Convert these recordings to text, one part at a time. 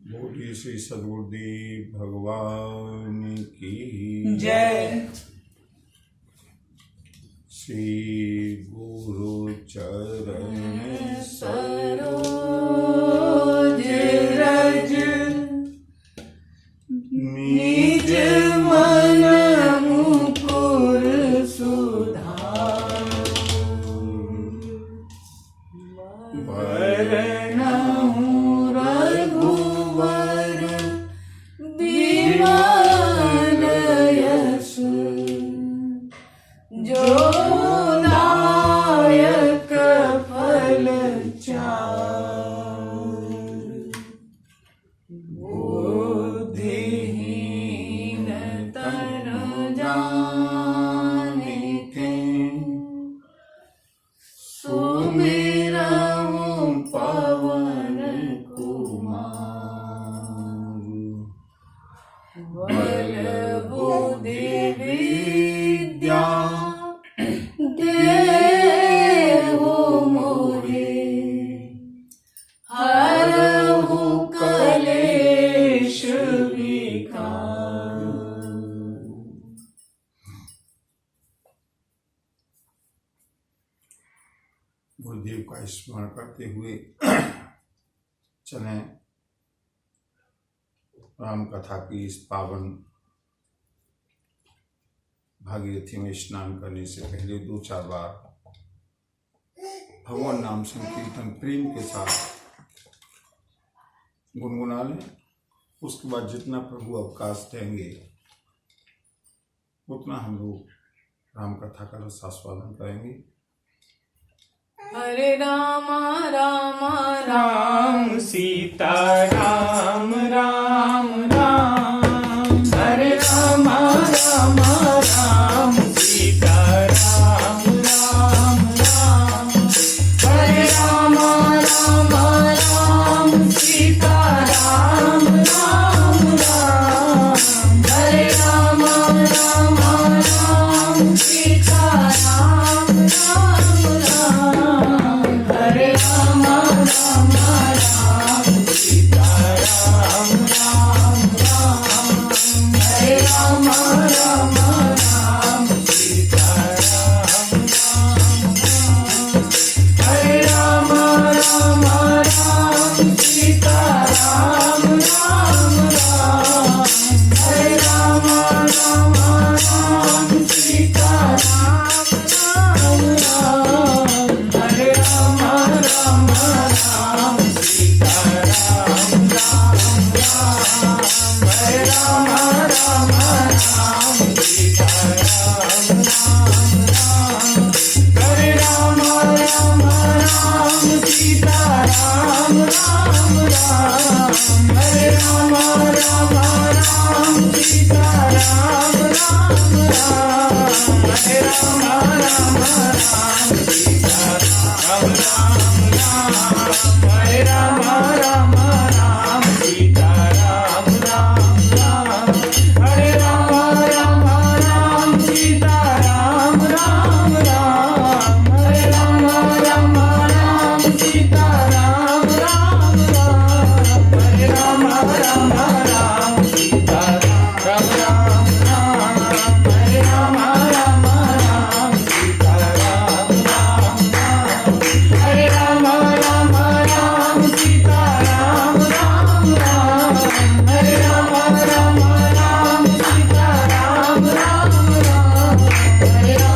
बोलिए श्री सद्गुरुदेव भगवान की जय। श्री गुरु चरण सरोज रज निज मन मुकुर सुधार वरनहु रघुवर विमल यश जो दायक फल बुद्धिहीन तन जानिके सुमिरहु पवन कुमार बल बुद्धि विद्या देहु मोहे हरहु कलेश विकार। गुरुदेव का स्मरण करते हुए चलें राम कथा की इस पावन भागीरथी में स्नान करने से पहले 2-4 बार भगवान नाम संकीर्तन प्रेम के साथ गुनगुना लें। उसके बाद जितना प्रभु अवकाश देंगे उतना हम लोग राम कथा का रसास्वादन करेंगे। हरे राम राम राम सीता राम राम राम हरे राम राम राम सीता राम राम राम हरे राम राम राम सीता राम राम राम हरे राम राम राम सीता राम राम राम हरे राम राम राम सीता राम राम राम हरे राम राम राम सीता राम राम हरे राम राम राम सीता राम राम राम हरे राम राम राम सीता राम राम राम हरे राम राम राम सीता राम राम राम हरे राम राम राम सीता राम राम राम हरे राम राम राम सीता राम राम राम हरे राम राम राम सीता राम राम राम हरे राम राम राम सीता राम राम राम हरे राम राम राम सीता राम राम राम हरे राम राम राम सीता राम राम राम हरे राम राम राम सीता राम राम राम हरे राम राम राम सीता राम राम राम हरे राम राम राम सीता राम राम राम हरे राम राम राम सीता राम राम राम हरे राम राम राम सीता राम राम राम हरे राम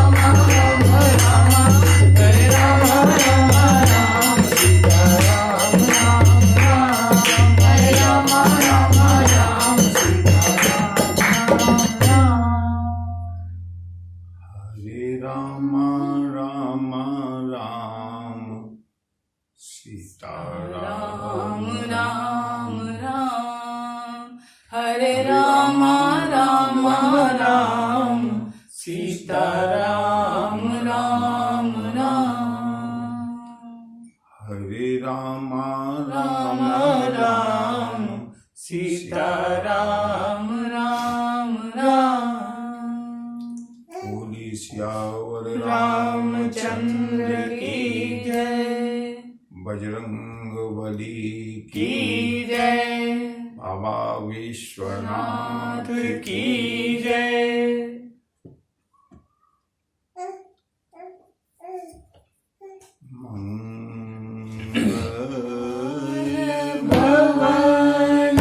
राम राम हरे राम राम राम सीता राम राम राम हरे राम राम राम सीता राम राम। हरे राम राम राम सीता राम राम राम हरे राम राम राम सीता राम राम राम हरे राम राम राम सीता राम राम राम बोली सियावर रामचंद्र की जय बजरंग बली की जय। विश्वनाथ की जय। भवन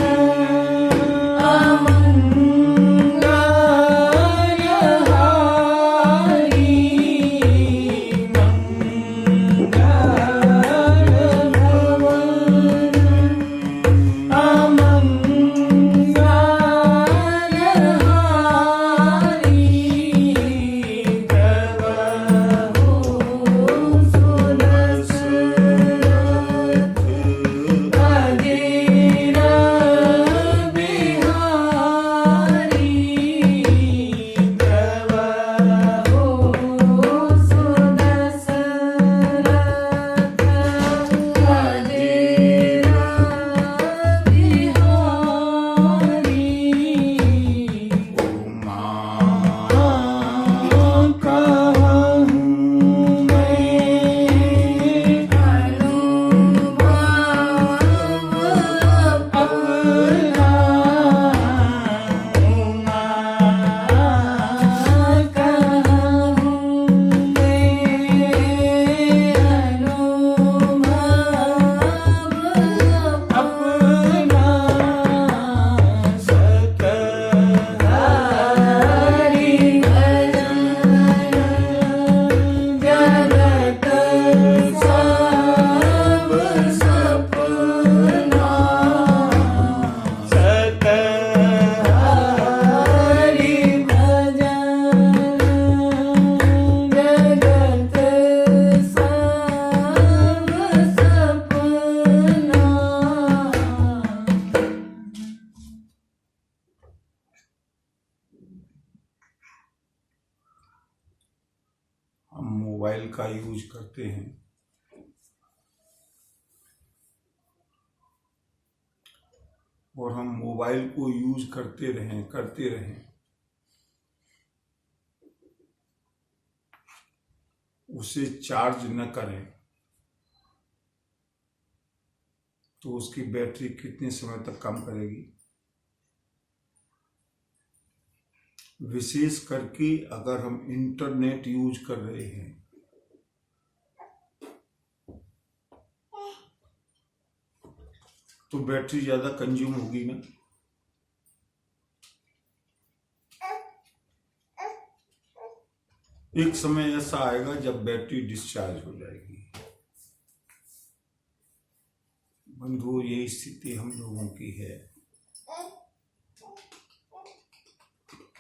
हम मोबाइल का यूज करते हैं, और हम मोबाइल को यूज करते रहें उसे चार्ज न करें तो उसकी बैटरी कितने समय तक काम करेगी। विशेष करके अगर हम इंटरनेट यूज कर रहे हैं तो बैटरी ज्यादा कंज्यूम होगी ना। एक समय ऐसा आएगा जब बैटरी डिस्चार्ज हो जाएगी। बंधुओं, ये स्थिति हम लोगों की है।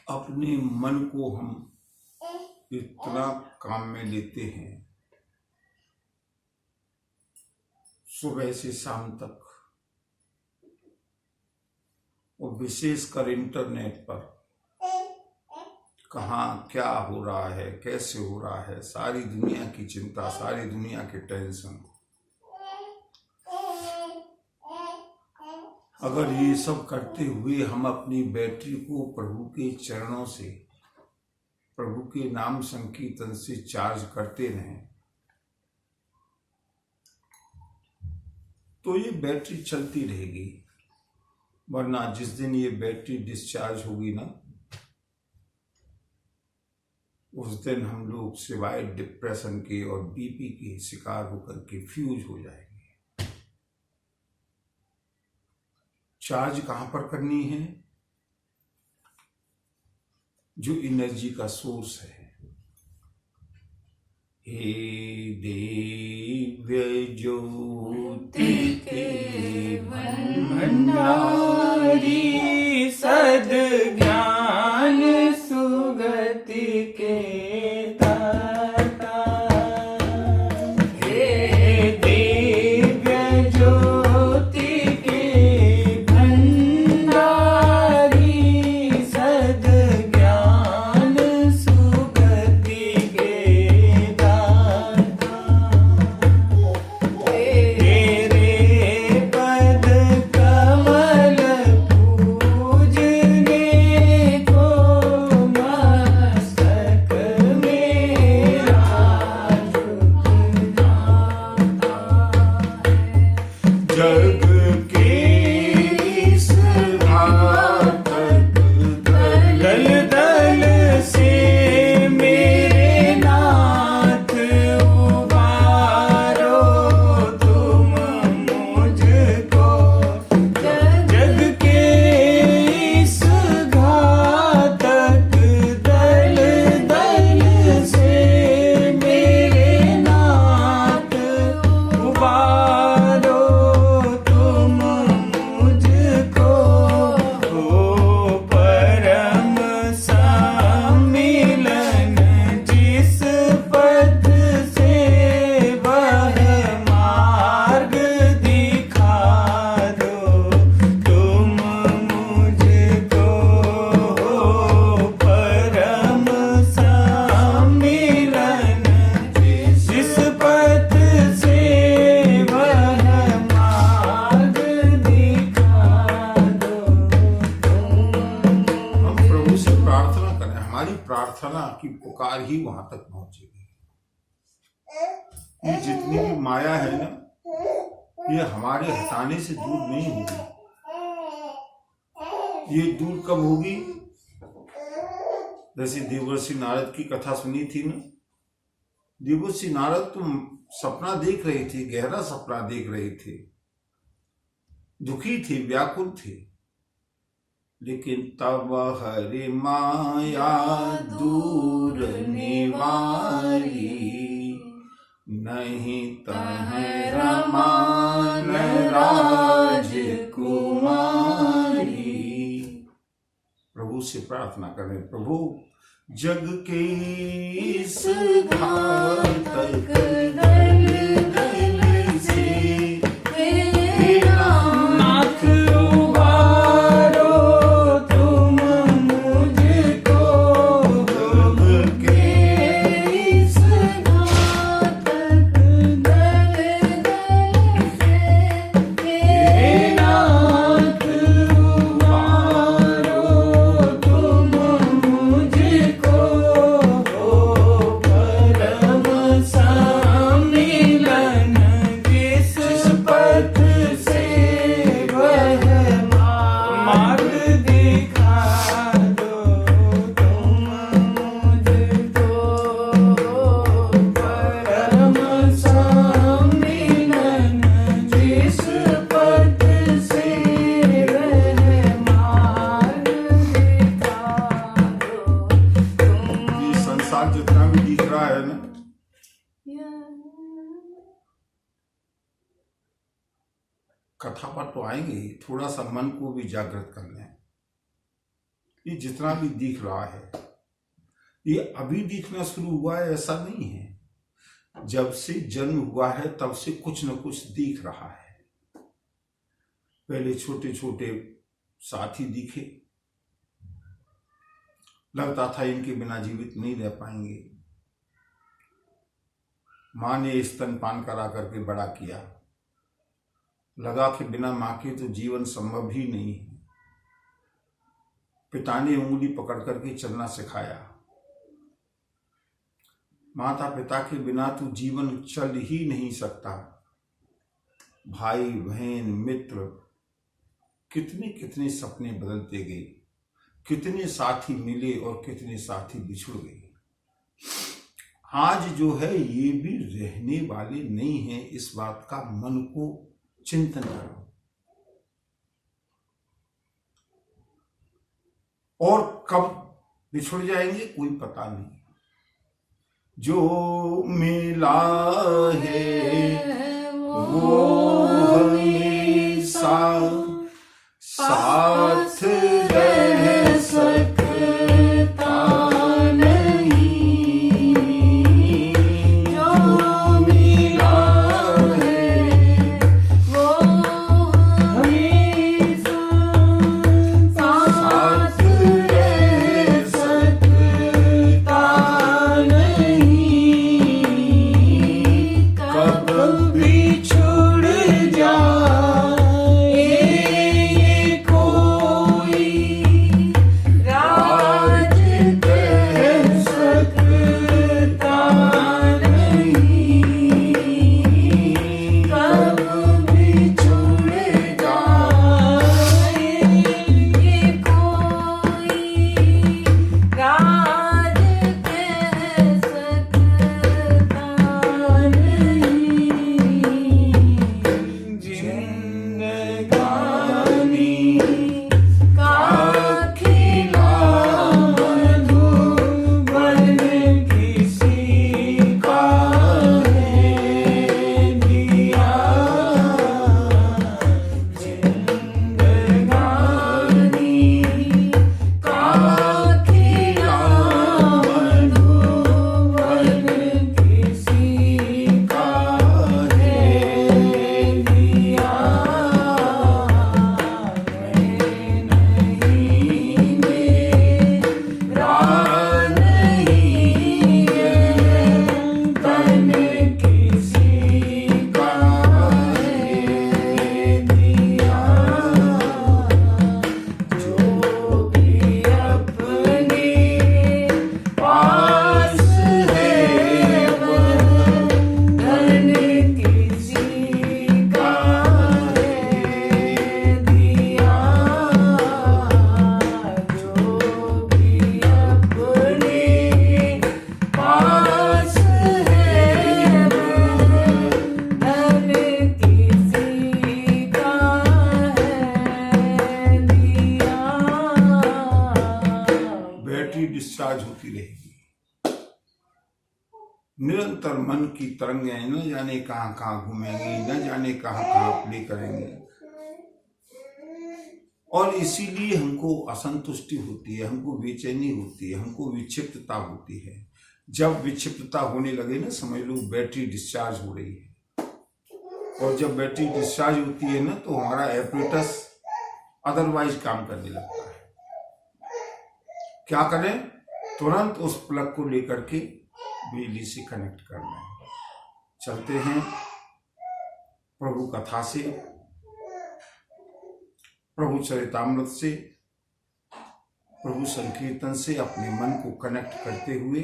अपने मन को हम इतना काम में लेते हैं, सुबह से शाम तक, और विशेषकर इंटरनेट पर कहाँ क्या हो रहा है, कैसे हो रहा है, सारी दुनिया की चिंता, सारी दुनिया के टेंशन। अगर ये सब करते हुए हम अपनी बैटरी को प्रभु के चरणों से, प्रभु के नाम संकीर्तन से चार्ज करते रहें तो ये बैटरी चलती रहेगी। वरना जिस दिन ये बैटरी डिस्चार्ज होगी ना, उस दिन हम लोग सिवाय डिप्रेशन के और बीपी के शिकार होकर के फ्यूज हो जाएंगे। चार्ज कहां पर करनी है? जो एनर्जी का सोर्स है। हे दिव्य ज्योति के भंडारी सद ज्ञान सुगति के दाता, हे दिव्य ज्योति के भंडारी सद ज्ञान सुगति के दाता, तेरे पद का प्रार्थना की पुकार ही वहां तक पहुंचेगी। ये जितनी भी माया है ना, ये हमारे हटाने से दूर नहीं होगी। ये दूर कब होगी? जैसे देवर्षि नारद की कथा सुनी थी ना, देवर्षि नारद तो सपना देख रहे थे, गहरा सपना देख रहे थे, दुखी थे, व्याकुल थे, लेकिन तब हरि माया दूर निवारी, नहीं तह रमान राजकुमारी। प्रभु से प्रार्थना करें, प्रभु जग के इस घातक दल दल से मेरा नाथ उबारो तुम मुझको, जग के इस घातक दल दल से मेरा नाथ उबारो तुम मुझको, परम सम्मिलन जिस पथ से वह मार्ग दिखा दो तुम मुझको, परम सम्मिलन जिस पथ से वह मार्ग दिखा दो। ये संसार जितना भी दिख रहा है ना, कथा पर तो आएंगे ही, थोड़ा सा मन को भी जागृत कर लें। ये जितना भी दिख रहा है, ये अभी दिखना शुरू हुआ है ऐसा नहीं है। जब से जन्म हुआ है तब से कुछ न कुछ दिख रहा है। पहले छोटे छोटे साथी दिखे, लगता था इनके बिना जीवित नहीं रह पाएंगे। माँ ने स्तनपान करा करके बड़ा किया, लगा कि बिना माँ के तो जीवन संभव ही नहीं है। पिता ने उंगली पकड़ करके चलना सिखाया। माता पिता के बिना तो जीवन चल ही नहीं सकता। भाई बहन मित्र, कितने कितने सपने बदलते गए, कितने साथी मिले और कितने साथी बिछुड़ गए। आज जो है ये भी रहने वाले नहीं है, इस बात का मन को चिंतन करो। और कब बिछुड़ जाएंगे कोई पता नहीं। जो मिला है वो हमेशा साथ रह सकता नहीं, जो मिला है वो हमेशा साथ रह सकता नहीं। कब बिछुड़ जाए कोई डिस्चार्ज होती रहेगी। निरंतर मन की तरंगें न जाने कहां कहां घूमेंगी, न जाने कहां कहां प्ले करेंगी, और इसीलिए हमको असंतुष्टि होती है, हमको बेचैनी होती है, हमको विक्षिप्तता होती है। जब विक्षिप्तता होने लगे ना, समझ लो बैटरी डिस्चार्ज हो रही है। और जब बैटरी डिस्चार्ज होती है ना, तो हमारा एपरेटस अदरवाइज काम करने लगता है। क्या करें? तुरंत उस प्लग को लेकर के बिजली से कनेक्ट करना है। चलते हैं प्रभु कथा से, प्रभु चरितामृत से, प्रभु संकीर्तन से अपने मन को कनेक्ट करते हुए,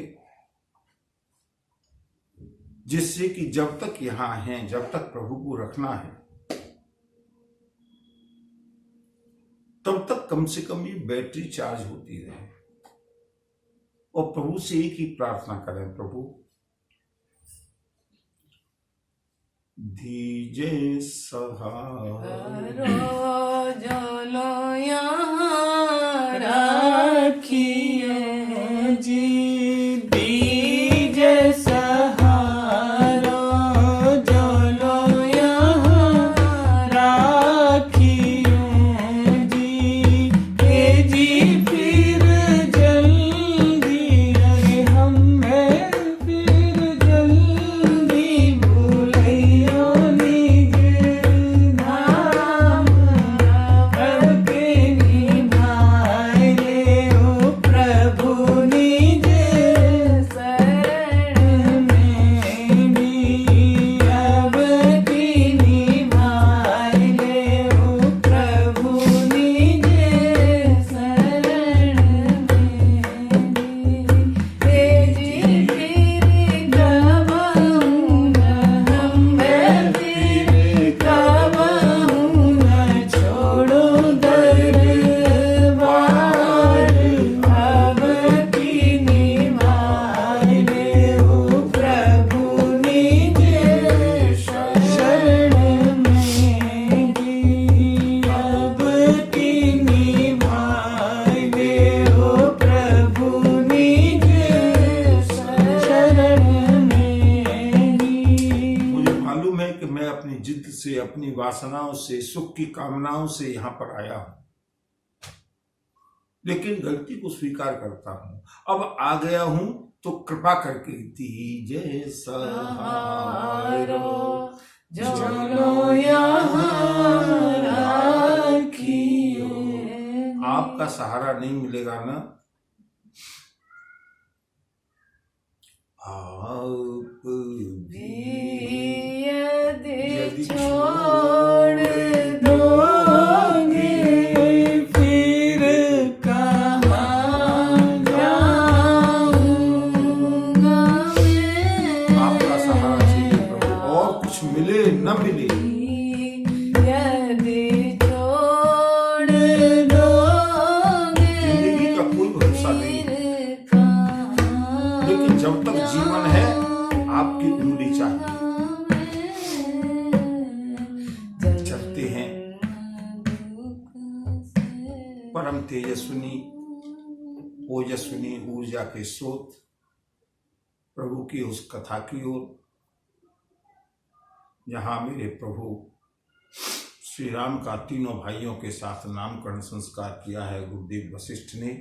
जिससे कि जब तक यहां हैं, जब तक प्रभु को रखना है, तब तक कम से कम ये बैटरी चार्ज होती रहे। और प्रभु से एक ही प्रार्थना करें, प्रभु दीजे सहारा चलो यहाँ रखिए जी, दीजे सहारा चलो यहाँ रखिए जी, हे जी फिर जल्दी, अरे हमें फिर जल्दी भूलियो निज नाम, करके निभाए ओ प्रभु निज शरण में भी, अब की निभाए ओ प्रभु निज शरण में भी, हे जी फिर गवाऊं न हमें, फिर गवाऊं न छोड़ो दरबार, अब की निभाए ओ प्रभु निज शरण में भी, अब की निभाए ओ प्रभु निज शरण में भी। मुझे मालूम है कि मैं अपनी जिद से, अपनी वासनाओं से, सुख की कामनाओं से यहाँ पर आया हूं, लेकिन गलती को स्वीकार करता हूं। अब आ गया हूं तो कृपा करके दीजे सहारा चलो यहाँ रखिए। आपका सहारा नहीं मिलेगा ना, आप भी यदि छोड़ दोगे, फिर कहाँ जाऊंगा मैं। आपका सहारा चाहिए प्रभु, और कुछ मिले न मिले, यदि छोड़ दोगे, जिंदगी का कोई भरोसा नहीं, फिर कहाँ लेकिन जब तक जीवन है आपकी उंगली चाहिए। चलते हैं परम तेजस्विनी, ओजस्विनी ऊर्जा के स्रोत प्रभु की उस कथा की ओर, जहां मेरे प्रभु श्री राम का तीनों भाइयों के साथ नामकरण संस्कार किया है गुरुदेव वशिष्ठ ने।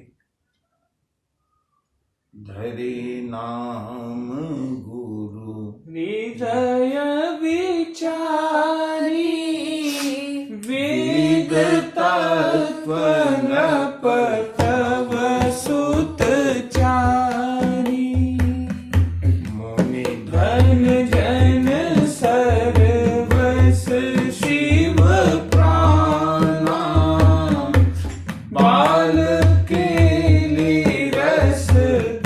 धरे नाम गुरु हृदय विचारी, वेद तत्व नपतव सुत चारी, मोनि धन जन सर्वस शिव प्राणा, बाल के लिए रस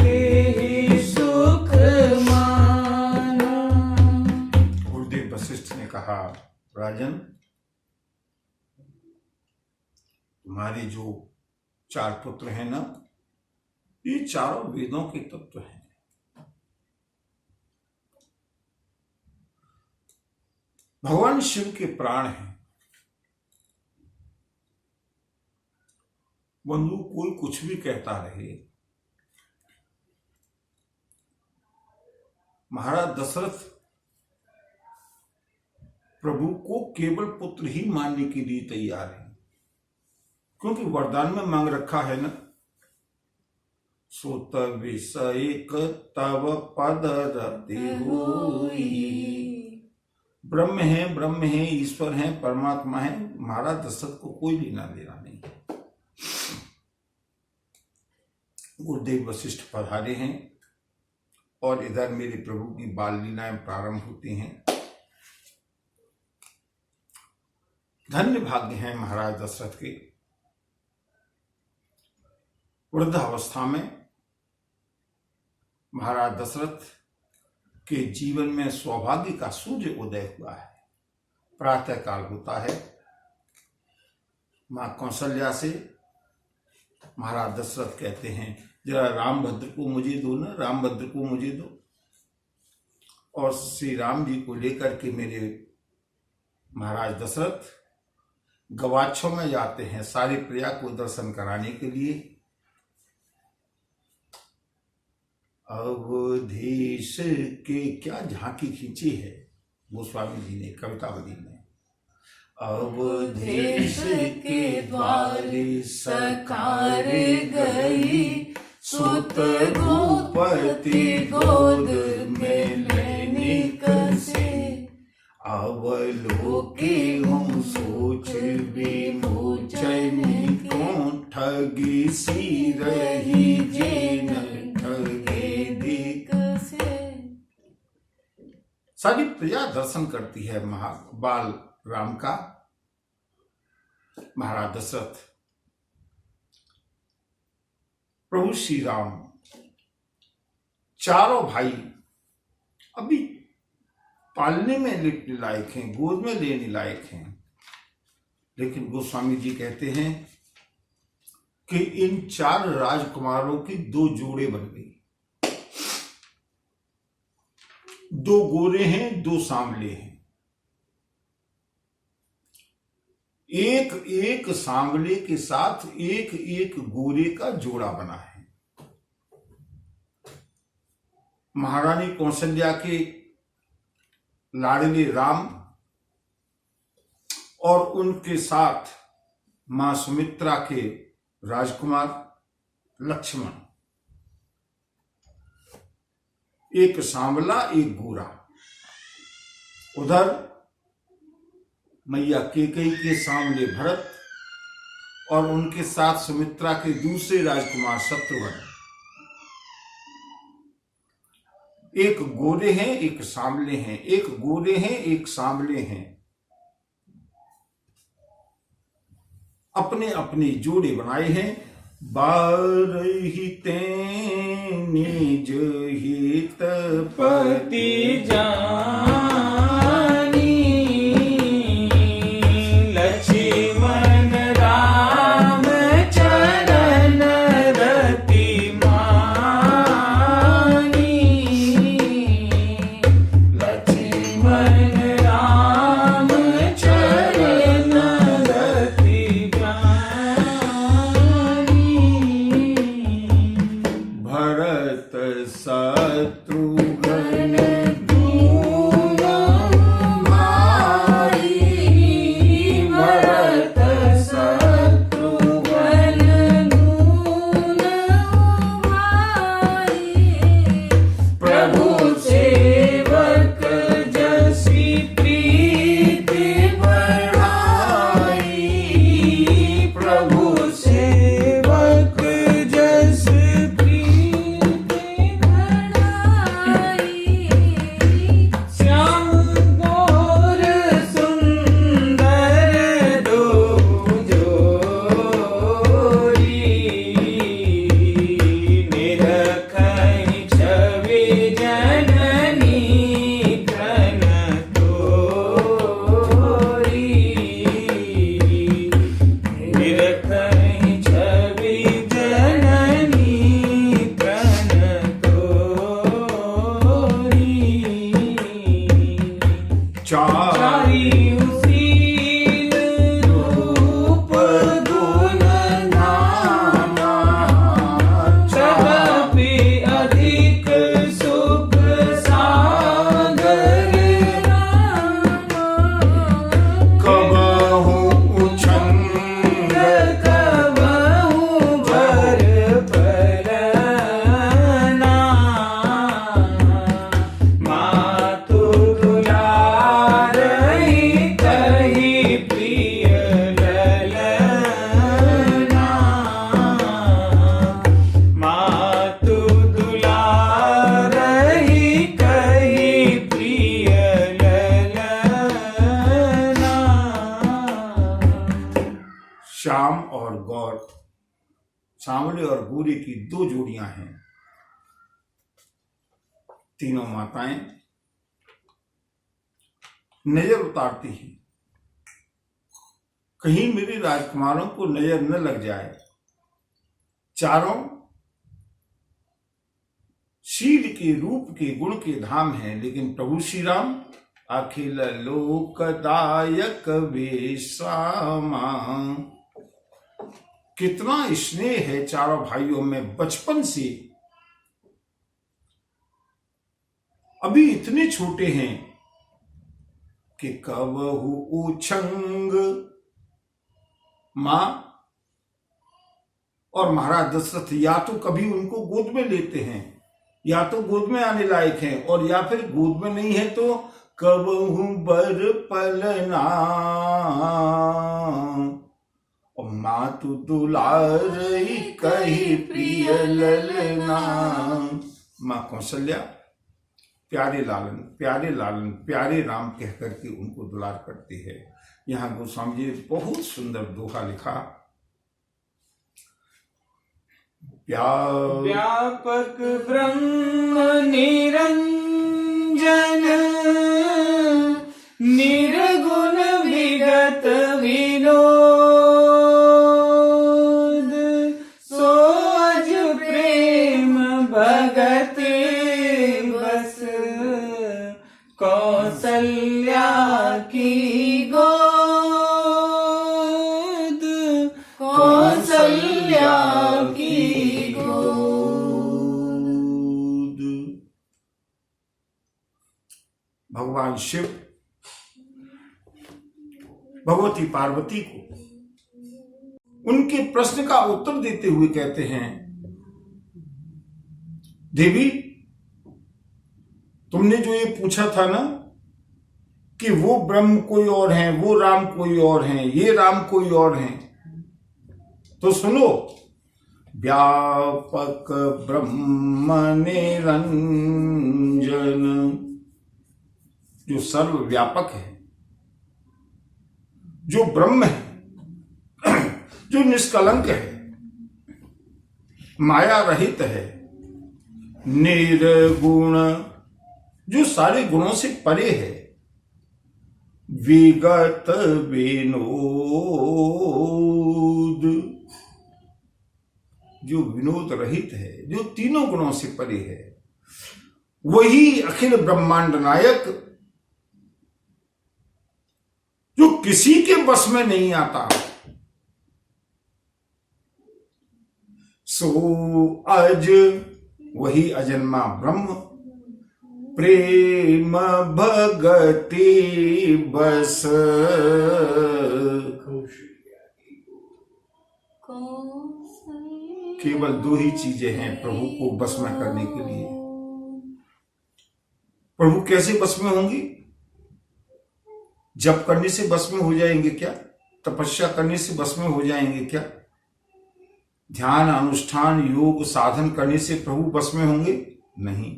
देहि सुख माना। गुरुदेव वशिष्ठ ने कहा, राजन तुम्हारे जो 4 पुत्र हैं ना, ये चारों वेदों के तत्व हैं। भगवान शिव के प्राण हैं। बंधु कोई कुछ भी कहता रहे, महाराज दशरथ प्रभु को केवल पुत्र ही मानने के लिए तैयार है, क्योंकि वरदान में मांग रखा है ना, सोत विषयक तव पद रति होई। ब्रह्म है, ईश्वर है, परमात्मा है, महाराज दशरथ को कोई लेना देना नहीं। गुरुदेव वशिष्ठ पधारे हैं और इधर मेरे प्रभु की बाल लीलाएं प्रारंभ होती हैं। धन्य भाग्य है महाराज दशरथ के, वृद्धावस्था में महाराज दशरथ के जीवन में सौभाग्य का सूर्य उदय हुआ है। प्रातः काल होता है, मां कौशल्या से महाराज दशरथ कहते हैं, जरा रामभद्र को मुझे दो ना, रामभद्र को मुझे दो। और श्री राम जी को लेकर के मेरे महाराज दशरथ गवाक्षों में जाते हैं सारे प्रजा को दर्शन कराने के लिए। अवधेश के क्या झांकी खींची है गोस्वामी जी ने कवितावली में। अवधेश के द्वारे सकार गई, सुत भूपति गोद में लेने कसे। अवलोके हूँ सोच विमोचन को, ठगी सी रही जेन ठगे दिक से। सारी प्रजा दर्शन करती है बाल राम का। महाराज दशरथ प्रभु श्री राम चारों भाई अभी पालने में लायक हैं, गोद में लेने लायक हैं, लेकिन गोस्वामी जी कहते हैं कि इन चार राजकुमारों की दो जोड़े बन गई। दो गोरे हैं, दो सांवले हैं। एक एक सांवले के साथ एक एक गोरे का जोड़ा बना है। महारानी कौशल्या के लाडले राम और उनके साथ मां सुमित्रा के राजकुमार लक्ष्मण, एक सांवला एक गोरा। उधर मैया केकई के सामने भरत और उनके साथ सुमित्रा के दूसरे राजकुमार शत्रुघ्न। एक गोरे हैं एक सांवले हैं, एक गोरे हैं एक सांवले हैं। अपने अपने जोड़े बनाए हैं। बारहिते निज हित पति जानी, लक्ष्मण राम चरण रति मानी। लक्ष्मण राम चरण रति मानी। भरत शत्रुघ्न अधिक सुख सा श्याम और गौर, सांवले और गोरे की दो जोड़ियां हैं। तीनों माताएं नजर उतारती हैं, कहीं मेरे राजकुमारों को नजर न लग जाए। चारों शील के रूप के गुण के धाम हैं, लेकिन प्रभु श्री राम अखिल लोकदायक विश्रामा। कितना स्नेह है चारों भाइयों में बचपन से। अभी इतने छोटे हैं कि कबहु उछंग मां और महाराज दशरथ या तो कभी उनको गोद में लेते हैं, या तो गोद में आने लायक हैं, और या फिर गोद में नहीं है तो कबहु बर पलना और मातु दुलारई कही प्रिय ललना। मां कौशल्या प्यारे लालन प्यारे लालन प्यारे राम कह करके उनको दुलार करती है। यहाँ गोस्वामी जी ने बहुत सुंदर दोहा लिखा। व्यापक ब्रह्म निरंजन निर्गुण विगत विनोद सो अज प्रेम भगत बस कौशल्या की गोद कौशल्या की भगवान शिव भगवती पार्वती को उनके प्रश्न का उत्तर देते हुए कहते हैं, देवी तुमने जो ये पूछा था ना कि वो ब्रह्म कोई और हैं, वो राम कोई और हैं, ये राम कोई और हैं, तो सुनो। व्यापक ब्रह्म निरंजन, जो सर्वव्यापक है, जो ब्रह्म है, जो निष्कलंक है, माया रहित है, निर्गुण, जो सारे गुणों से परे है, विगत विनोद, जो विनोद रहित है, जो तीनों गुणों से परे है, वही अखिल ब्रह्मांड नायक, जो किसी के बस में नहीं आता। सो अज, वही अजन्मा ब्रह्म, प्रेम भगति बस, केवल दो ही चीजें हैं प्रभु को बस में करने के लिए। प्रभु कैसे बस में होंगी? जप करने से बस में हो जाएंगे क्या? तपस्या करने से बस में हो जाएंगे क्या? ध्यान अनुष्ठान योग साधन करने से प्रभु बस में होंगे? नहीं।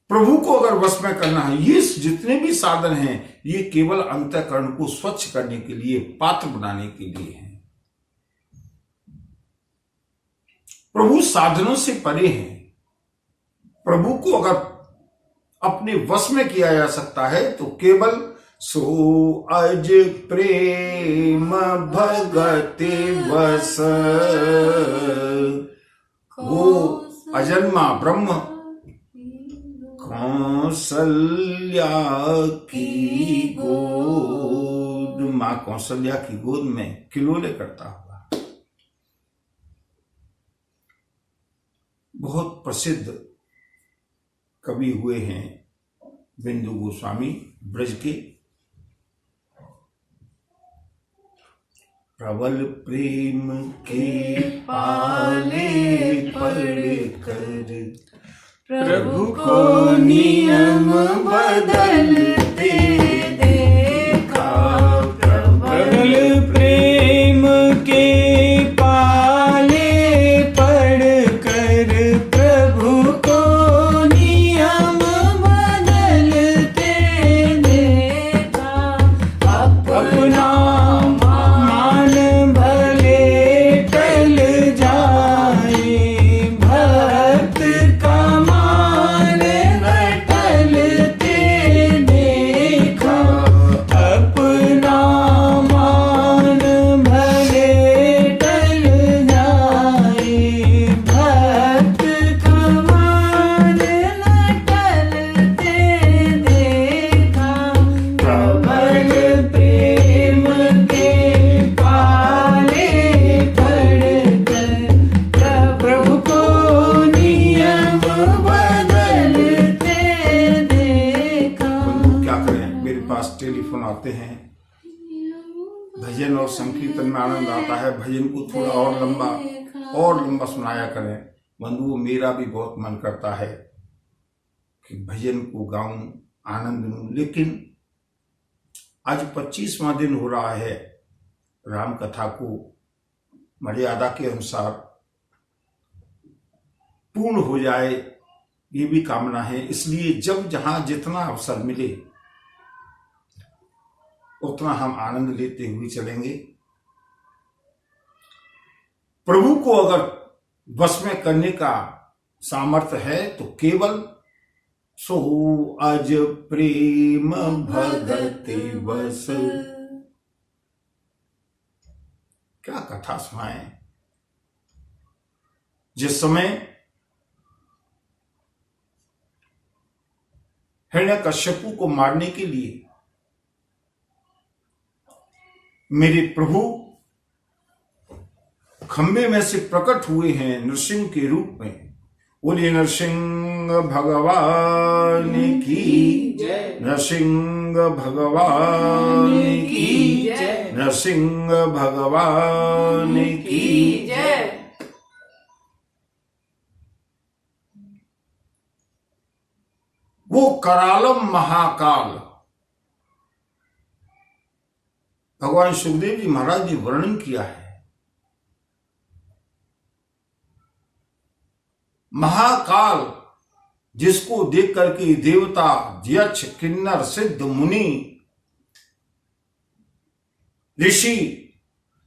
प्रभु को अगर वश में करना है, ये जितने भी साधन हैं, ये केवल अंतःकरण को स्वच्छ करने के लिए, पात्र बनाने के लिए हैं। प्रभु साधनों से परे हैं। प्रभु को अगर अपने वश में किया जा सकता है तो केवल सो अज प्रेम भगति वस, वो अजन्मा ब्रह्म कौशल्या की गोद, मां कौशल्या की गोद में किलोले करता हुआ। बहुत प्रसिद्ध कवि हुए हैं बिंदु गोस्वामी ब्रज के। प्रबल प्रेम के पाले पढ़कर प्रभु को नियम बदलते देखा। प्रबल प्रेम के पाले पढ़कर प्रभु को नियम बदलते देखा। अपना आनंद आता है। भजन को थोड़ा और लंबा सुनाया करें। बंधुओं, मेरा भी बहुत मन करता है कि भजन को गाऊं, आनंद लूं, लेकिन आज 25वां दिन हो रहा है राम कथा को मर्यादा के अनुसार पूर्ण हो जाए, ये भी कामना है। इसलिए जब जहां जितना अवसर मिले उतना हम आनंद लेते हुए चलेंगे। प्रभु को अगर वश में करने का सामर्थ्य है तो केवल सो अज प्रेम भगति वस। क्या कथा सुनाएं। जिस समय हिरण्यकश्यपु को मारने के लिए मेरे प्रभु खंबे में से प्रकट हुए हैं नरसिंह के रूप में। बोलिए नरसिंह भगवान की जय, नरसिंह भगवान की जय, नरसिंह भगवान की जय। वो करालम महाकाल भगवान सुखदेव जी महाराज ने वर्णन किया है। महाकाल जिसको देख करके देवता, यक्ष, किन्नर, सिद्ध, मुनि, ऋषि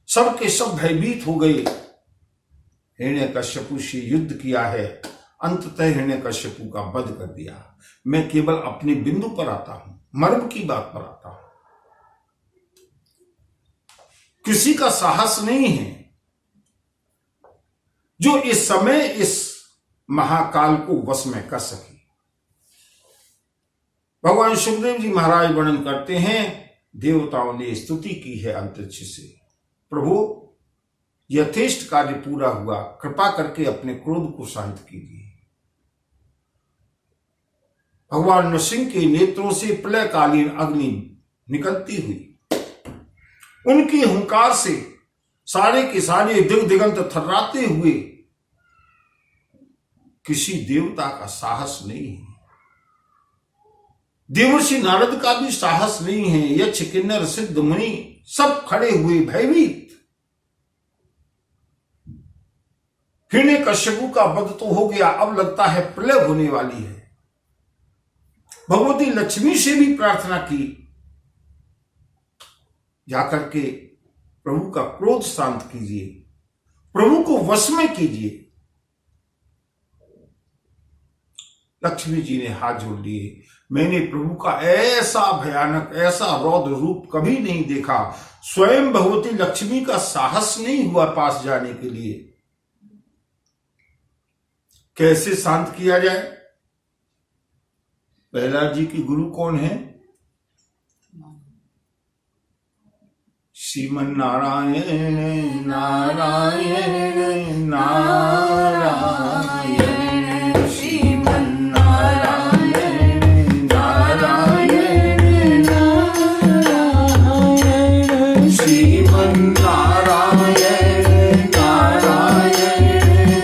सब के सब भयभीत हो गए। हिरण्यकश्यपु से युद्ध किया है, अंततः हिरण्यकश्यपु का वध कर दिया। मैं केवल अपने बिंदु पर आता हूं, मर्म की बात पर आता हूं। किसी का साहस नहीं है जो इस समय इस महाकाल को वश में कर सके। भगवान सुखदेव जी महाराज वर्णन करते हैं, देवताओं ने स्तुति की है अंतरिक्ष से, प्रभु यथेष्ट कार्य पूरा हुआ, कृपा करके अपने क्रोध को शांत कीजिए। भगवान नरसिंह के नेत्रों से प्रलयकालीन अग्नि निकलती हुई, उनकी हुंकार से सारे के सारे दिग दिगंत थर्राते हुए, किसी देवता का साहस नहीं है। देवर्षि नारद का भी साहस नहीं है। यक्ष, किन्नर, सिद्ध, मुनि सब खड़े हुए भयभीत। हिरण्यकश्यपु का वध तो हो गया, अब लगता है प्रलय होने वाली है। भगवती लक्ष्मी से भी प्रार्थना की, जाकर के प्रभु का क्रोध शांत कीजिए, प्रभु को वश में कीजिए। लक्ष्मी जी ने हाथ जोड़ लिए। मैंने प्रभु का ऐसा भयानक, ऐसा रौद्र रूप कभी नहीं देखा। स्वयं भगवती लक्ष्मी का साहस नहीं हुआ पास जाने के लिए। कैसे शांत किया जाए? प्रहलाद जी की गुरु कौन है? श्रीमन नारायण नारायण नारायण, श्रीमन नारायण नारायण नारायण, श्रीमन नारायण नारायण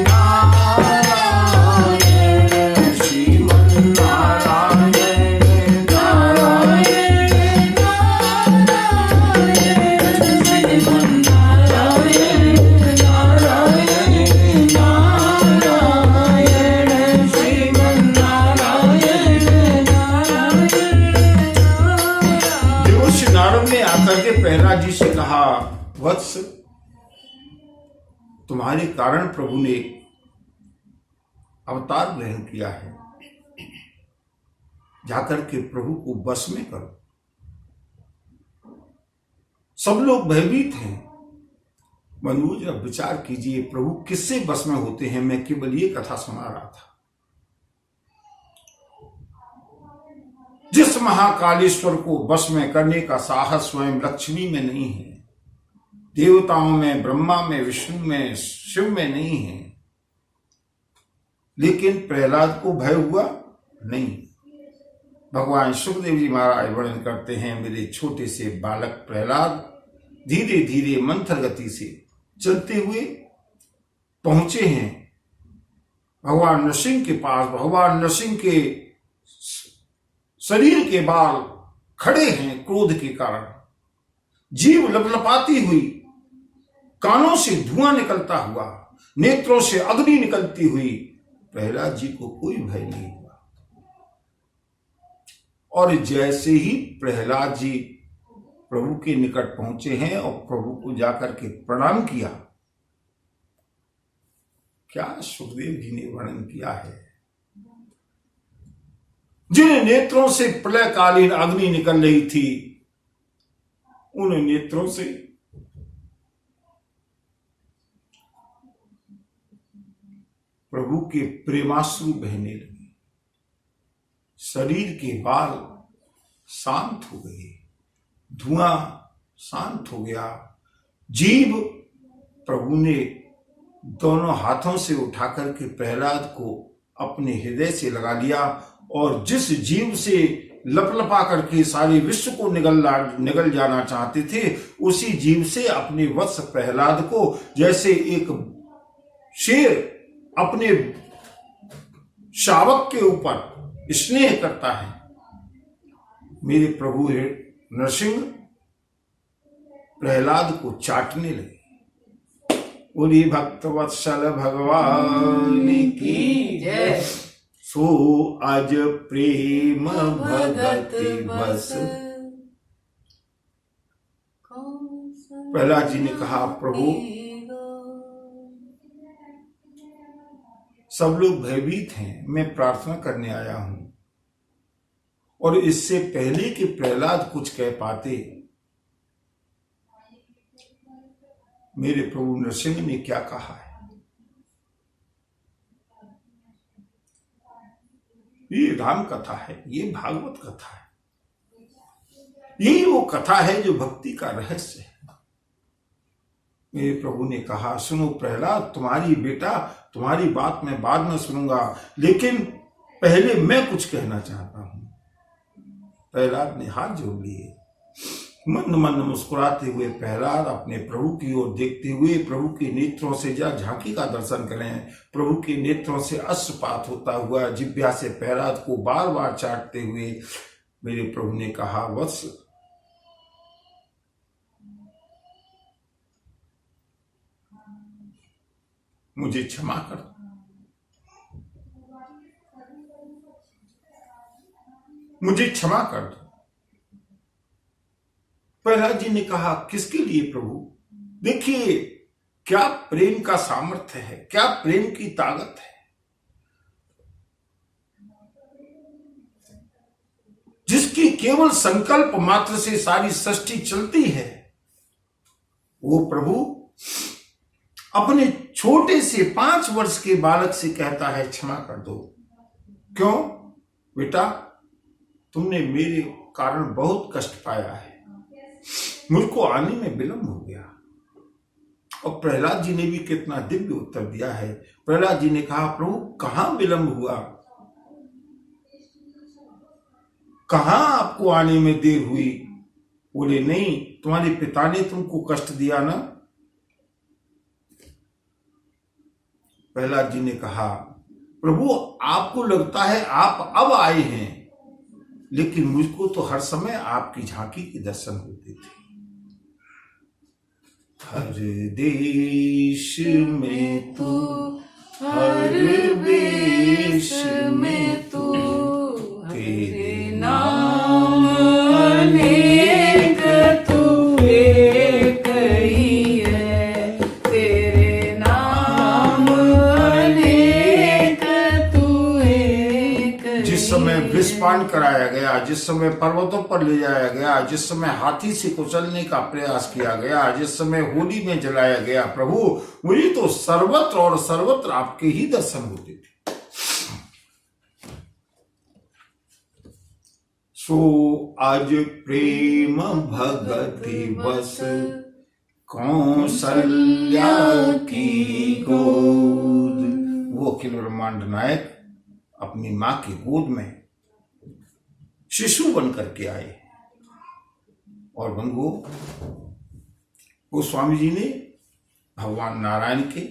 नारायण, श्रीमन नारायण नारायण करके प्रहलाद जी से कहा, वत्स तुम्हारे कारण प्रभु ने अवतार ग्रहण किया है, जाकर के प्रभु को बस में करो। सब लोग भयभीत हैं। बंधु जब विचार कीजिए, प्रभु किससे बस में होते हैं? मैं केवल ये कथा सुना रहा था। जिस महाकालेश्वर को बस में करने का साहस स्वयं लक्ष्मी में नहीं है, देवताओं में, ब्रह्मा में, विष्णु में, शिव में नहीं है, लेकिन प्रहलाद को भय हुआ नहीं। भगवान सुखदेव जी महाराज वर्णन करते हैं, मेरे छोटे से बालक प्रहलाद धीरे धीरे मंथर गति से चलते हुए पहुंचे हैं भगवान नरसिंह के पास। भगवान नरसिंह के शरीर के बाल खड़े हैं क्रोध के कारण, जीभ लपलपाती हुई, कानों से धुआं निकलता हुआ, नेत्रों से अग्नि निकलती हुई। प्रहलाद जी को कोई भय नहीं हुआ। और जैसे ही प्रहलाद जी प्रभु के निकट पहुंचे हैं और प्रभु को जाकर के प्रणाम किया, क्या सुखदेव जी ने वर्णन किया है। जिन नेत्रों से प्रलयकालीन अग्नि निकल रही थी, उन नेत्रों से प्रभु के प्रेमाश्रु बहने लगे। शरीर के बाल शांत हो गए, धुआं शांत हो गया। जीभ प्रभु ने दोनों हाथों से उठाकर के प्रहलाद को अपने हृदय से लगा लिया और जिस जीव से लपलपा करके सारे विश्व को निगल जाना चाहते थे, उसी जीव से अपने वत्स प्रहलाद को, जैसे एक शेर अपने शावक के ऊपर स्नेह करता है, मेरे प्रभु नरसिंह प्रहलाद को चाटने लगे। बोली भक्तवत्सल भगवान की जय। सो आज प्रेम भगति बस। प्रहलाद जी ने कहा, प्रभु सब लोग भयभीत हैं, मैं प्रार्थना करने आया हूं। और इससे पहले कि प्रहलाद कुछ कह पाते, मेरे प्रभु नरसिंह ने क्या कहा है। ये राम कथा है, ये भागवत कथा है, यही वो कथा है जो भक्ति का रहस्य है। मेरे प्रभु ने कहा, सुनो प्रहलाद, तुम्हारी बेटा, तुम्हारी बात मैं बाद में सुनूंगा, लेकिन पहले मैं कुछ कहना चाहता हूं। प्रहलाद ने हाथ जोड़ लिए। मंद मंद मुस्कुराते हुए प्रहलाद अपने प्रभु की ओर देखते हुए प्रभु के नेत्रों से जा झांकी का दर्शन करें। प्रभु के नेत्रों से अश्रुपात होता हुआ जिह्वा से प्रहलाद को बार बार चाटते हुए मेरे प्रभु ने कहा, वत्स, मुझे क्षमा कर दो। मुझे क्षमा कर दो। प्रहलाद जी ने कहा, किसके लिए प्रभु? देखिए क्या प्रेम का सामर्थ्य है, क्या प्रेम की ताकत है। जिसकी केवल संकल्प मात्र से सारी सृष्टि चलती है, वो प्रभु अपने छोटे से 5 वर्ष के बालक से कहता है, क्षमा कर दो। क्यों बेटा? तुमने मेरे कारण बहुत कष्ट पाया है, मुझको आने में विलंब हो गया। और प्रहलाद जी ने भी कितना दिव्य उत्तर दिया है। प्रहलाद जी ने कहा, प्रभु कहां विलंब हुआ, कहां आपको आने में देर हुई? बोले, नहीं, तुम्हारे पिता ने तुमको कष्ट दिया ना। प्रहलाद जी ने कहा, प्रभु आपको लगता है आप अब आए हैं, लेकिन मुझको तो हर समय आपकी झांकी के दर्शन होते थे। हर देश में तू, हर वेश में तू, तेरे नाम अनेक, तू एक ही है। तेरे नाम अनेक, तू एक। जिस समय विषपान कराया गया, जिस समय पर्वतों पर ले जाया गया, जिस समय हाथी से कुचलने का प्रयास किया गया, जिस समय होली में जलाया गया, प्रभु मुझे तो सर्वत्र और सर्वत्र आपके ही दर्शन होते थे। सो आज प्रेम भगति बस, कौशल्या की गोद। वो अखिल ब्रह्मांड नायक अपनी मां की गोद में शिशु बन करके आए। और बंगो, वो स्वामी जी ने भगवान नारायण के,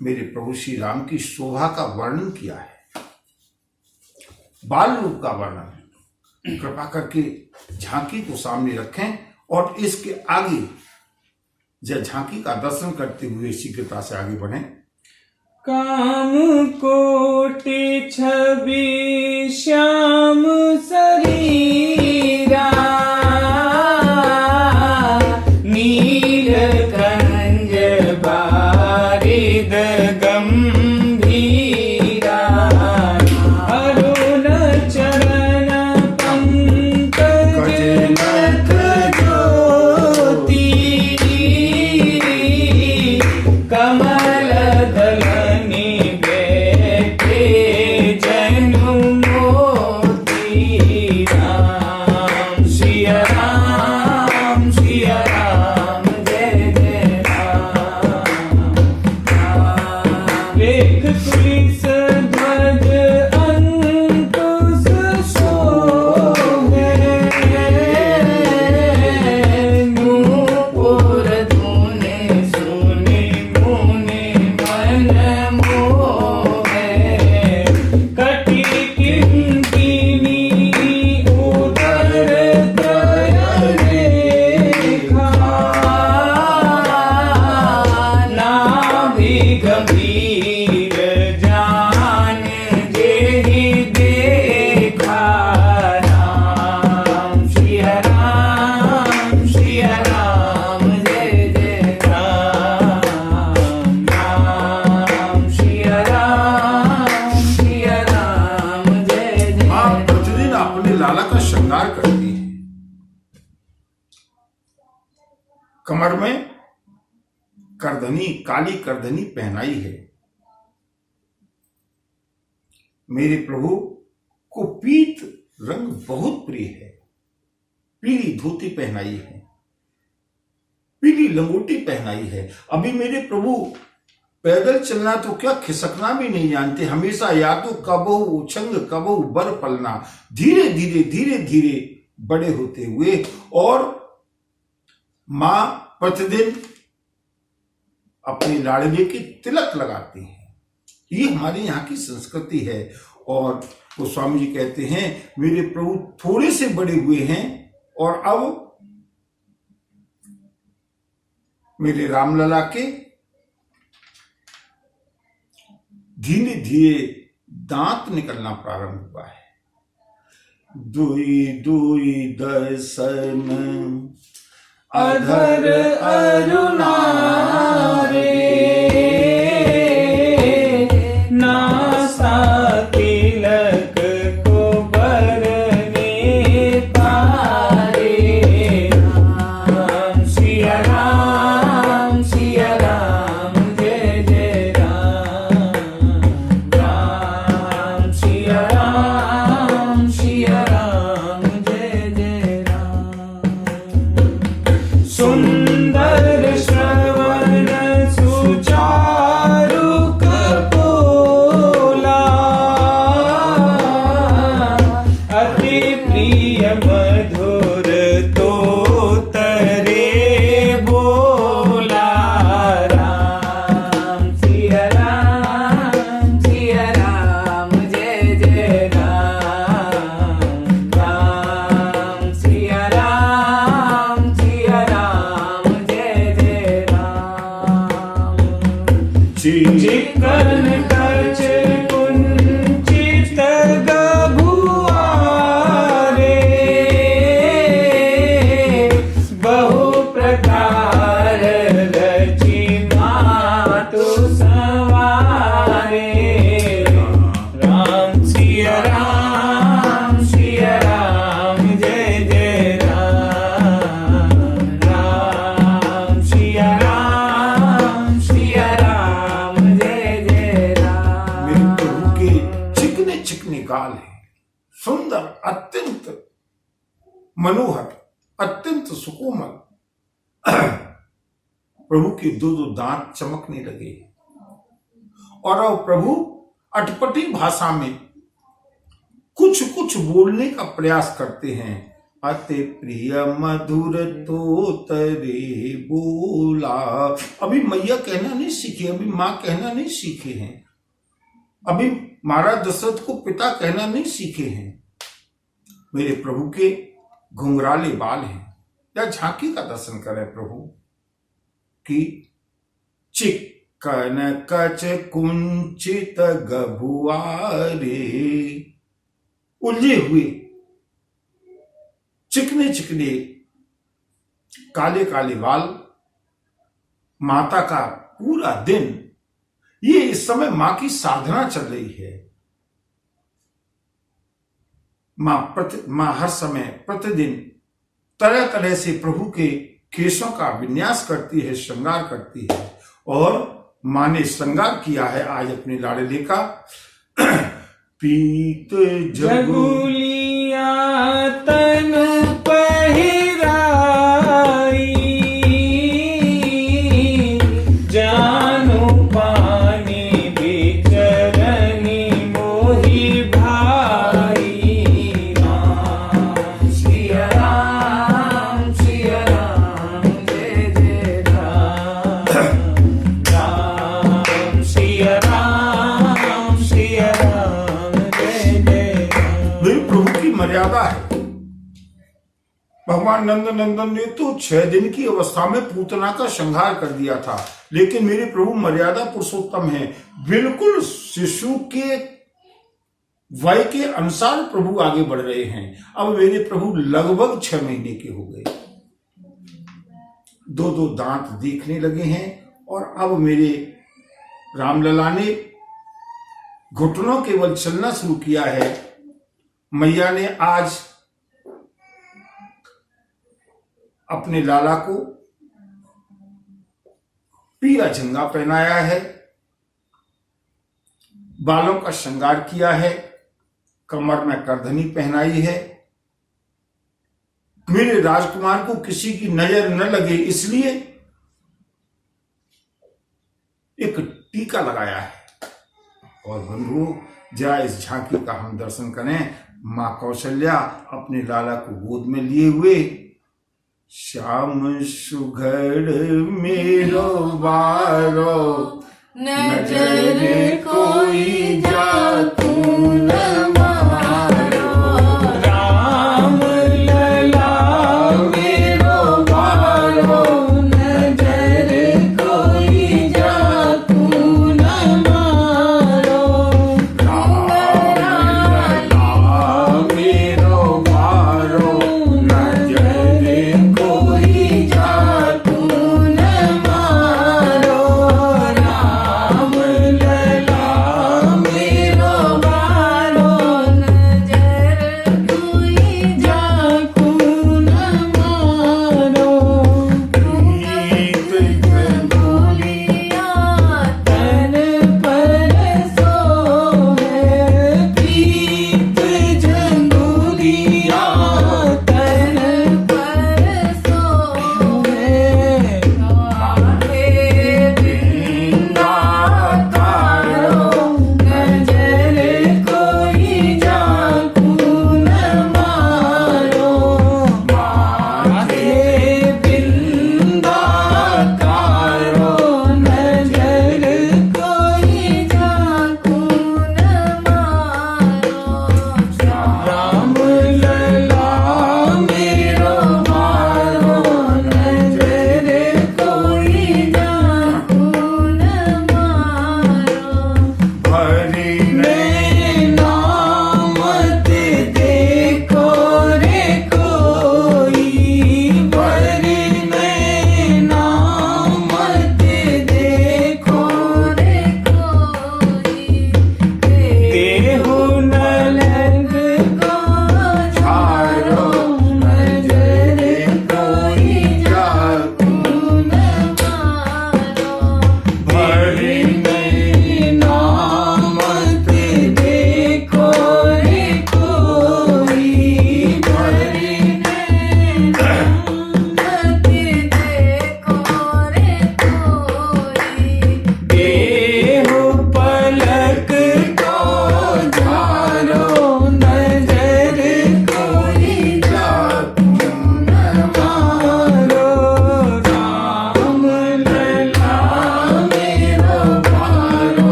मेरे प्रभु श्री राम की शोभा का वर्णन किया है, बाल रूप का वर्णन। कृपा करके झांकी को सामने रखें और इसके आगे जय झांकी का दर्शन करते हुए शीघ्रता से आगे बढ़ें। काम कोटि छवि श्याम शरीरा, नील कंज बारिद गंभीरा, अरुण चरण पंकज नख ज्योति, कमल दलनि बैठे जनु मोती, राम सिया राम जय जय राम। लेख कुलिस ध्वज अंकुश शोभे, नूपुर धुनि सुनि मुनि मन मोहे, कटि किंकिनी उदर त्रय रेखा, नाभि गंभीर जान जेहि देखा, राम सिया राम जय जय राम, राम सिया राम जय जय। आप प्रतिदिन अपने लाला का श्रृंगार करती है। कमर में करधनी, काली करधनी पहनाई है। मेरे प्रभु को पीत रंग बहुत प्रिय है। पीली धोती पहनाई है, पीली लंगोटी पहनाई है। अभी मेरे प्रभु पैदल चलना तो क्या खिसकना भी नहीं जानते। हमेशा या तो कबहू उछंग कबहू बर पलना, धीरे धीरे बड़े होते हुए। और मां प्रतिदिन अपने लाड़वे की तिलक लगाती हैं। ये हमारे यहाँ की संस्कृति है। और वो स्वामी जी कहते हैं मेरे प्रभु थोड़े से बड़े हुए हैं और अब मेरे रामलला के धीरे धीरे दांत निकलना प्रारंभ हुआ है। दुई दुई दर्शन अधर अरुणारे, नासा तिलक को बरने पारे, राम सिया राम जय जय राम, राम सिया राम जय जय राम। सुंदर श्रवण सुचारु कपोला, अति प्रिय मधुर तो तरे बोला, राम सिया राम जय जय राम, राम सिया राम जय जय राम। चिकन कच कुंचित गभुआरे, बहु प्रकार रचि मातु सवारे, राम सिया राम जय जय राम, राम सिया राम जय जय राम। मेरे प्रभु के चिकने चिकने गाल हैं, सुंदर, अत्यंत मनोहर, अत्यंत सुकोमल। प्रभु के दो दांत चमकने लगे और अब प्रभु अटपटी भाषा में कुछ कुछ बोलने का प्रयास करते हैं। अति प्रिय मधुर तो तरे बोला। अभी मैया कहना नहीं सीखी, अभी माँ कहना नहीं सीखे हैं, अभी महाराज दशरथ को पिता कहना नहीं सीखे हैं। मेरे प्रभु के घुंघराले बाल हैं, या झांकी का दर्शन करें प्रभु की। चिक्कन कच कुंचित गभुआरे, उलझे हुए चिकने चिकने काले काले बाल, माता का पूरा दिन, ये इस समय मां की साधना चल रही है। मां हर समय प्रतिदिन तरह तरह से प्रभु के केशों का विन्यास करती है, श्रृंगार करती है। और मां ने श्रृंगार किया है आज अपने लाडले का। पीत जगुलिया तनु पहिराई, जानु पानी बिचरनी मोहि भाई। राम सिया राम जय जय राम। राम सिया राम जय जय राम। मेरे प्रभु की मर्यादा है। भगवान नंद नंदन ने तो 6 दिन की अवस्था में पूतना का संहार कर दिया था, लेकिन मेरे प्रभु मर्यादा पुरुषोत्तम हैं। बिल्कुल शिशु के वय के अनुसार प्रभु आगे बढ़ रहे हैं। अब मेरे प्रभु लगभग 6 महीने के हो गए, 2 दांत दिखने लगे हैं। और अब मेरे रामलला ने घुटनों केवल चलना शुरू किया है। मैया ने आज अपने लाला को पीला झंगा पहनाया है, बालों का श्रृंगार किया है, कमर में करधनी पहनाई है। मेरे राजकुमार को किसी की नजर न लगे इसलिए एक टीका लगाया है। और बंधुओं, जरा इस झांकी का हम दर्शन करें। मां कौशल्या अपने लाला को गोद में लिए हुए, श्याम सुघड़ मेरो बारो, नजर कोई जातू न मारो। राम लला मेरो बारो, नजर कोई जातू न मारो। राम लला मेरो बारो, नजर कोई जातू न मारो। राम लला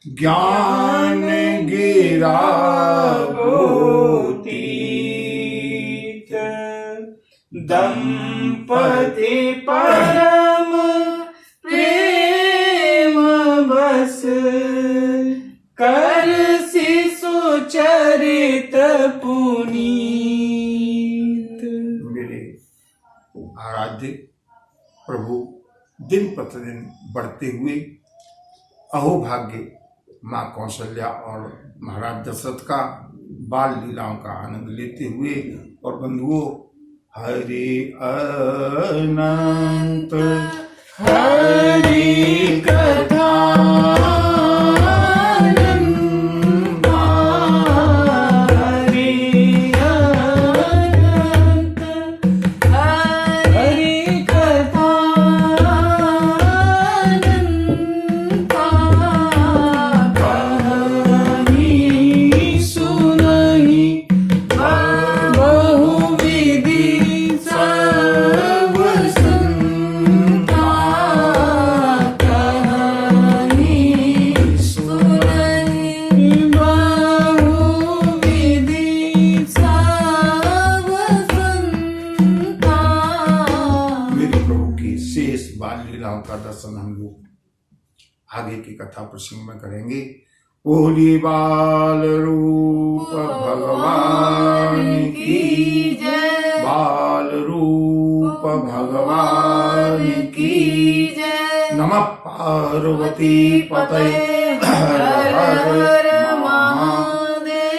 ज्ञान गिरा गोतीत दंपति परम प्रेम बस कर शिशु चरित पुनीत। मेरे आराध्य प्रभु दिन प्रतिदिन बढ़ते हुए अहोभाग्य माँ कौशल्या और महाराज दशरथ का बाल लीलाओं का आनंद लेते हुए और बंधुओं हरे अनंत हरि कथा का दर्शन हम लोग आगे की कथा प्रसंग में करेंगे। बोली बाल रूप भगवान की जय, बाल रूप भगवान की जय। नमः पार्वती पतये हर हर महादेव।